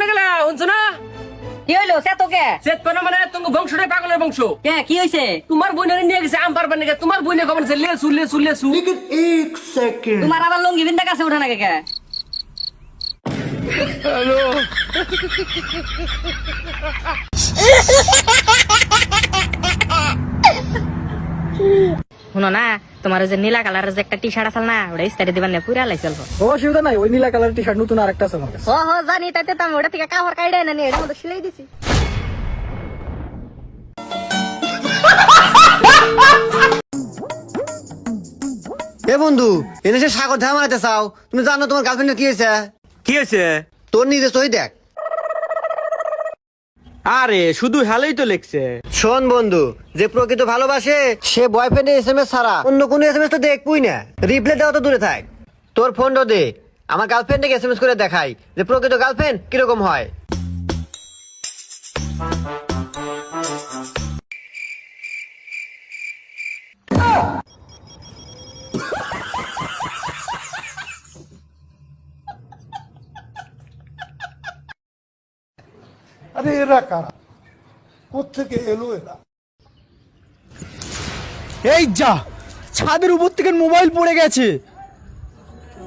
কোনে গেলা শুনছো না? কি হইলো সে তোকে চেত পানা মানে তোমার বংশটাই পাগলের বংশ। কে কি হইছে? তোমার বোনের নিয়ে গেছে আম পারবার নাকি? তোমার বোনে কখন লেসু লেসু লেসু। তোমার আবার লঙ্গি বিন্দা কাছে উঠা নাকি কে? শুনো না, তোমার ওই যে নীলা কালারের যে একটা টি শার্ট আছে না, ওটা ইস্তারি দিবার না পুরা লাইছিল। অসুবিধা নাই, ওই নীলা কালার টি শার্ট নতুন আরেকটা আছে আমার কাছে। ও হো জানি, তাইতে তো আমি ওটা থেকে কাপড় কাইড়ে না নিয়ে এটা মধ্যে সিলাই দিছি। এ বন্ধু, এনে সে সাগর ধাম মারাতে চাও? তুমি জানো তোমার গার্লফ্রেন্ডের কি হয়েছে? কি হয়েছে? তোর নিজে সই দেখ। আরে শুধু হ্যালোই তো লিখছে। শোন বন্ধু, যে প্রকৃত ভালোবাসে সে বয়ফ্রেন্ডের এসএমএস ছাড়া অন্য কোনো এসএমএস তো দেখবই না। রিপ্লাই দেওয়া তো দূরে থাক, তোর ফোনটা দে, আমার গার্লফ্রেন্ডকে এসএমএস করে দেখাই যে প্রকৃত গার্লফ্রেন্ড কিরকম হয়। আরে এরা কারা, কোত্থেকে এলো এরা? এই যা, ছাদের উপর থেকে মোবাইল পড়ে গেছে,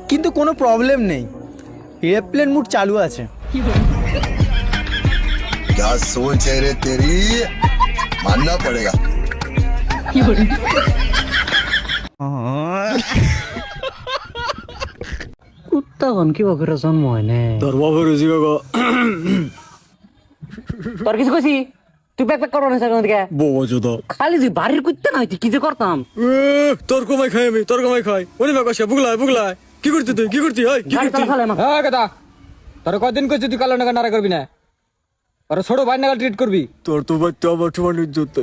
কিন্তু কোনো প্রবলেম নেই, এয়ারপ্লেন মোড চালু আছে। क्या सोच है रे तेरी, मानना पड़ेगा। তখন কি বকরে জন্ম হয় না? তোর বাবা রুজি গো তোর কিছু কইছি? তুই ব্যাক ব্যাক করো না সেখান থেকে। বউ যদা খালি তুই বাড়ির করতে না হইতি কি যে করতাম। তোর কমাই খাই, আমি তোর কমাই খাই। ওনি মা কইছে বুগলায় বুগলায়, কি করতে তুই, কি করতি? হয় কি গাড়ি করতি? চালা খালে আমার। হ্যাঁ কথা, তোর কদিন কইছি তুই কালো নাগা নারা করবি না, আর ছোট ভাই নাগা ট্রিট করবি। তোর তো বাচ্চা আমার তোমার ইজ্জত।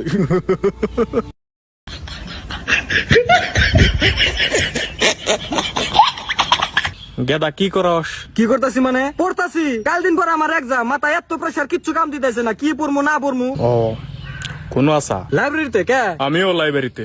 গেদা কি করস? কি করতাছি মানে পড়তাছি, কাল দিন পর আমার এক্সাম, মাথা এত প্রেসার, কিচ্ছু কাম দিতেছে না, কি পড়মু না পড়মু। ও কোন আসা? লাইব্রেরিতে কে? আমিও লাইব্রেরিতে।